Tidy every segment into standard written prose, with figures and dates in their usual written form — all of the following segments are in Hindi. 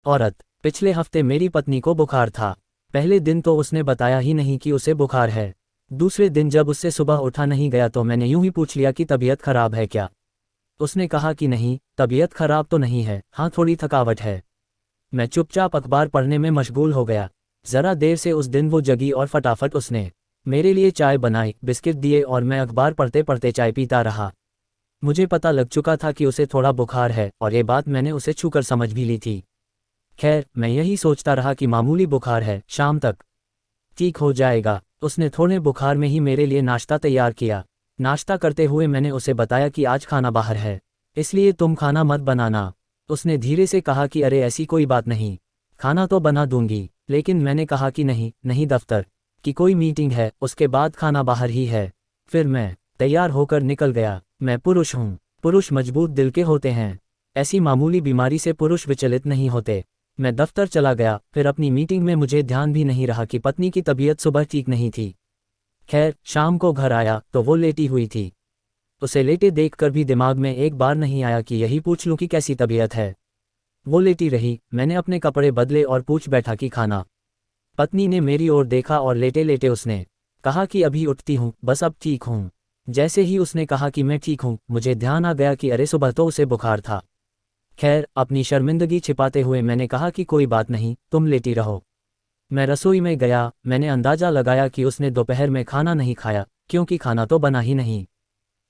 औरत: पिछले हफ्ते मेरी पत्नी को बुखार था। पहले दिन तो उसने बताया ही नहीं कि उसे बुखार है। दूसरे दिन जब उससे सुबह उठा नहीं गया तो मैंने यूं ही पूछ लिया कि तबीयत खराब है क्या। उसने कहा कि नहीं, तबीयत खराब तो नहीं है, हाँ थोड़ी थकावट है। मैं चुपचाप अखबार पढ़ने में मशगूल हो गया। ज़रा देर से उस दिन वो जगी और फटाफट उसने मेरे लिए चाय बनाई, बिस्किट दिए और मैं अखबार पढ़ते पढ़ते चाय पीता रहा। मुझे पता लग चुका था कि उसे थोड़ा बुखार है और ये बात मैंने उसे छूकर समझ भी ली थी। खैर, मैं यही सोचता रहा कि मामूली बुखार है, शाम तक ठीक हो जाएगा। उसने थोड़े बुखार में ही मेरे लिए नाश्ता तैयार किया। नाश्ता करते हुए मैंने उसे बताया कि आज खाना बाहर है, इसलिए तुम खाना मत बनाना। उसने धीरे से कहा कि अरे ऐसी कोई बात नहीं, खाना तो बना दूंगी। लेकिन मैंने कहा कि नहीं नहीं, दफ्तर की कोई मीटिंग है, उसके बाद खाना बाहर ही है। फिर मैं तैयार होकर निकल गया। मैं पुरुष हूँ, पुरुष मजबूत दिल के होते हैं। ऐसी मामूली बीमारी से पुरुष विचलित नहीं होते। मैं दफ्तर चला गया। फिर अपनी मीटिंग में मुझे ध्यान भी नहीं रहा कि पत्नी की तबीयत सुबह ठीक नहीं थी। खैर, शाम को घर आया तो वो लेटी हुई थी। उसे लेटे देखकर भी दिमाग में एक बार नहीं आया कि यही पूछ लूं कि कैसी तबीयत है। वो लेटी रही। मैंने अपने कपड़े बदले और पूछ बैठा कि खाना। पत्नी ने मेरी ओर देखा और लेटे लेटे उसने कहा कि अभी उठती हूँ, बस अब ठीक हूँ। जैसे ही उसने कहा कि मैं ठीक हूँ, मुझे ध्यान आ गया कि अरे सुबह तो उसे बुखार था। खैर, अपनी शर्मिंदगी छिपाते हुए मैंने कहा कि कोई बात नहीं, तुम लेटी रहो। मैं रसोई में गया। मैंने अंदाजा लगाया कि उसने दोपहर में खाना नहीं खाया, क्योंकि खाना तो बना ही नहीं।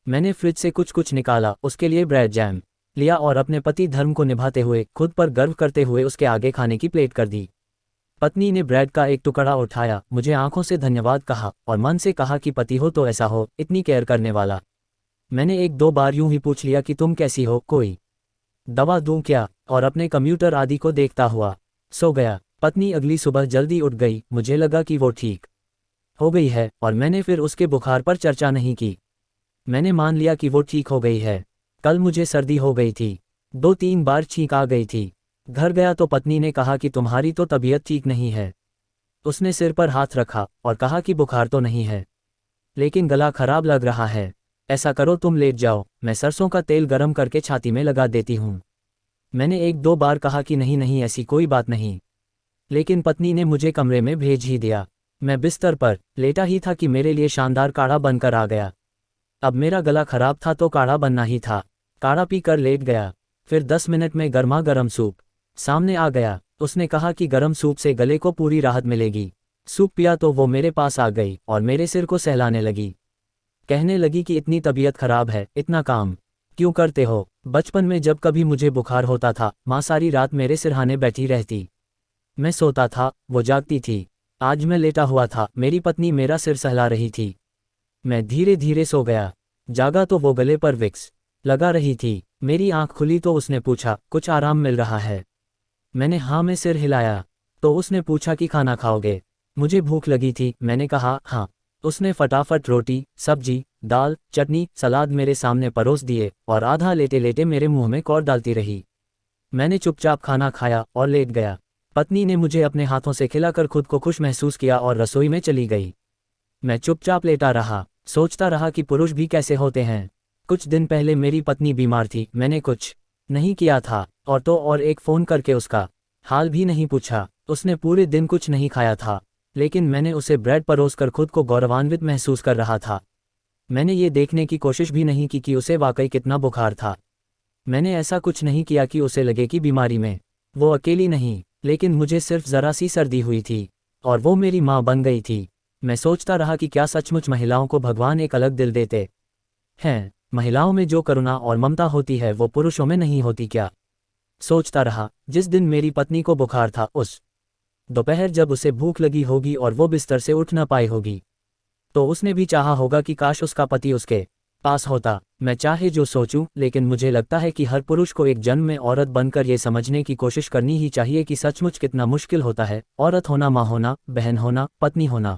मैंने फ्रिज से कुछ कुछ निकाला, उसके लिए ब्रेड जैम लिया और अपने पति धर्म को निभाते हुए, खुद पर गर्व करते हुए उसके आगे खाने की प्लेट कर दी। पत्नी ने ब्रेड का एक टुकड़ा उठाया, मुझे आंखों से धन्यवाद कहा और मन से कहा कि पति हो तो ऐसा हो, इतनी केयर करने वाला। मैंने एक दो बार यूं ही पूछ लिया कि तुम कैसी हो, कोई दवा दूं क्या, और अपने कंप्यूटर आदि को देखता हुआ सो गया। पत्नी अगली सुबह जल्दी उठ गई। मुझे लगा कि वो ठीक हो गई है और मैंने फिर उसके बुखार पर चर्चा नहीं की। मैंने मान लिया कि वो ठीक हो गई है। कल मुझे सर्दी हो गई थी, 2-3 बार छींक आ गई थी। घर गया तो पत्नी ने कहा कि तुम्हारी तो तबीयत ठीक नहीं है। उसने सिर पर हाथ रखा और कहा कि बुखार तो नहीं है, लेकिन गला खराब लग रहा है। ऐसा करो, तुम लेट जाओ, मैं सरसों का तेल गरम करके छाती में लगा देती हूँ। मैंने एक दो बार कहा कि नहीं नहीं, ऐसी कोई बात नहीं, लेकिन पत्नी ने मुझे कमरे में भेज ही दिया। मैं बिस्तर पर लेटा ही था कि मेरे लिए शानदार काढ़ा बनकर आ गया। अब मेरा गला खराब था तो काढ़ा बनना ही था। काढ़ा पीकर लेट गया। फिर 10 मिनट में गर्मा गर्म सूप सामने आ गया। उसने कहा कि गर्म सूप से गले को पूरी राहत मिलेगी। सूप पिया तो वो मेरे पास आ गई और मेरे सिर को सहलाने लगी। कहने लगी कि इतनी तबीयत खराब है, इतना काम क्यों करते हो। बचपन में जब कभी मुझे बुखार होता था, माँ सारी रात मेरे सिरहाने बैठी रहती। मैं सोता था, वो जागती थी। आज मैं लेटा हुआ था, मेरी पत्नी मेरा सिर सहला रही थी। मैं धीरे धीरे सो गया। जागा तो वो गले पर विक्स लगा रही थी। मेरी आंख खुली तो उसने पूछा, कुछ आराम मिल रहा है। मैंने हाँ में सिर हिलाया। तो उसने पूछा कि खाना खाओगे। मुझे भूख लगी थी, मैंने कहा हाँ। उसने फटाफट रोटी, सब्जी, दाल, चटनी, सलाद मेरे सामने परोस दिए और आधा लेटे लेटे मेरे मुंह में कौर डालती रही। मैंने चुपचाप खाना खाया और लेट गया। पत्नी ने मुझे अपने हाथों से खिलाकर खुद को खुश महसूस किया और रसोई में चली गई। मैं चुपचाप लेटा रहा, सोचता रहा कि पुरुष भी कैसे होते हैं। कुछ दिन पहले मेरी पत्नी बीमार थी, मैंने कुछ नहीं किया था और एक फ़ोन करके उसका हाल भी नहीं पूछा। उसने पूरे दिन कुछ नहीं खाया था, लेकिन मैंने उसे ब्रेड परोसकर खुद को गौरवान्वित महसूस कर रहा था। मैंने ये देखने की कोशिश भी नहीं की कि उसे वाकई कितना बुखार था। मैंने ऐसा कुछ नहीं किया कि उसे लगे कि बीमारी में वो अकेली नहीं, लेकिन मुझे सिर्फ ज़रा सी सर्दी हुई थी और वो मेरी माँ बन गई थी। मैं सोचता रहा कि क्या सचमुच महिलाओं को भगवान एक अलग दिल देते हैं। महिलाओं में जो करुणा और ममता होती है वो पुरुषों में नहीं होती क्या। सोचता रहा। जिस दिन मेरी पत्नी को बुखार था, उस दोपहर जब उसे भूख लगी होगी और वो बिस्तर से उठ न पाई होगी, तो उसने भी चाहा होगा कि काश उसका पति उसके पास होता। मैं चाहे जो सोचूं, लेकिन मुझे लगता है कि हर पुरुष को एक जन्म में औरत बनकर ये समझने की कोशिश करनी ही चाहिए कि सचमुच कितना मुश्किल होता है औरत होना, माँ होना, बहन होना, पत्नी होना।